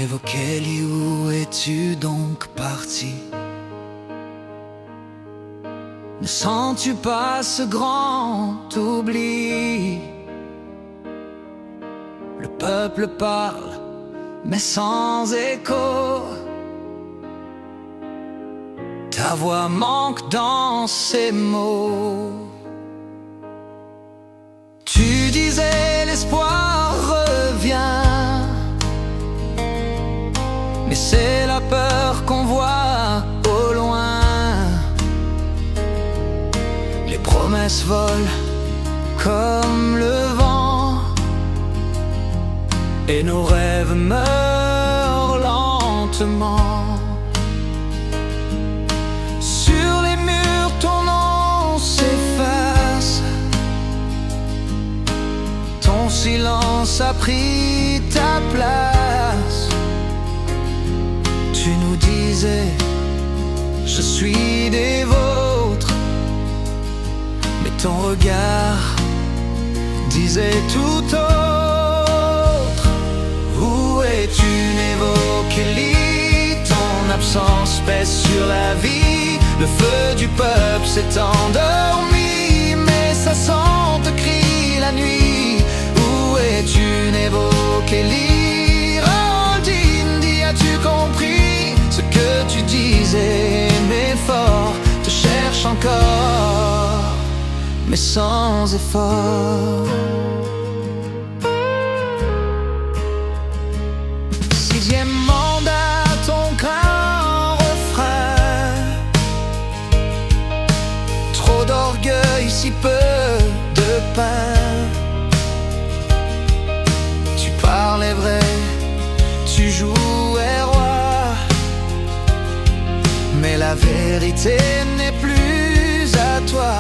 Névo Kelly, où es-tu donc parti? Ne sens-tu pas ce grand oubli? Le peuple parle, mais sans écho. Ta voix manque dans ces mots. Tu disais l'espoir revient, mais c'est la peur qu'on voit au loin. Les promesses volent comme le vent, et nos rêves meurent lentement. Sur les murs, ton nom s'efface. Ton silence a pris ta place. Tu nous disais, je suis des vôtres, mais ton regard disait tout autre. Où es-tu, Névo Kelly? Ton absence pèse sur la vie. Le feu du peuple s'est endormi, mais ça sent te crie la nuit. Où es-tu, Névo Kelly? Roldin, as-tu compris ce que tu disais? Mais fort, te cherche encore, mais sans effort. Sixième mandat, ton grand refrain. Trop d'orgueil, si peu de pain. Tu parlais vrai, tu jouais roi, mais la vérité n'est plus à toi.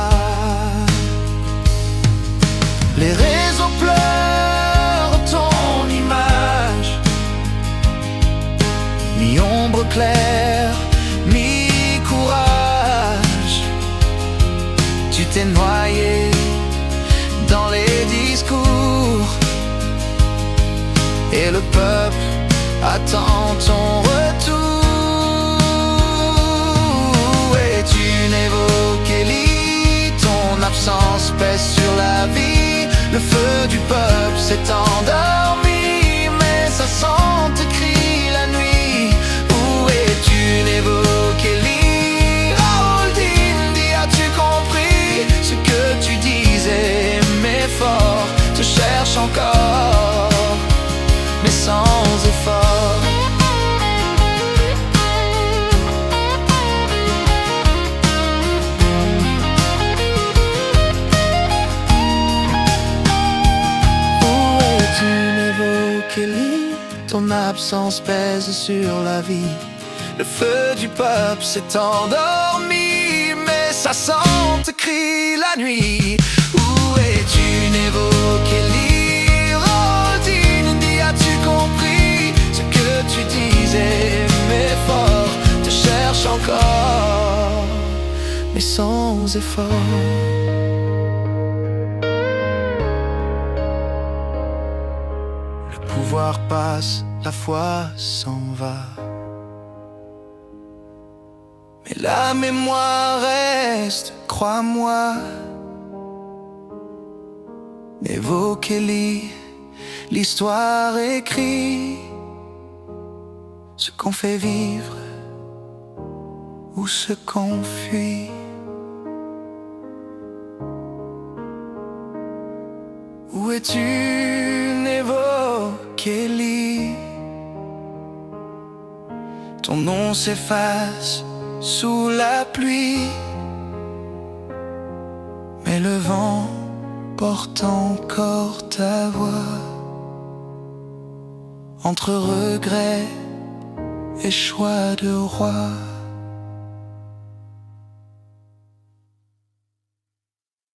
Les réseaux pleurent ton image, mi-ombre claire, mi-courage. Tu t'es noyé dans les discours, et le peuple attend ton retour. Où es-tu, Névo Kelly? Ton absence pèse sur la vie. Le feu du peuple s'est endormi, mais ça sent te crie la nuit. Où es-tu, Névo Kelly? Roldin, as-tu compris ce que tu disais? Mais fort, te cherche encore, mais sans effort. Où es-tu, Névo Kelly? Ton absence pèse sur la vie. Le feu du peuple s'est endormi, mais ça sent te crie la nuit. Où es-tu, Névo Kelly? Roldin, as-tu compris ce que tu disais? Mais fort, te cherche encore, mais sans effort. Le pouvoir passe, la foi s'en va, mais la mémoire reste, crois-moi. Névo Kelly, l'histoire écrit ce qu'on fait vivre ou ce qu'on fuit. Où es-tu, Névo Kelly? Ton nom s'efface sous la pluie, mais le vent porte encore ta voix. Entre regrets et choix de roi.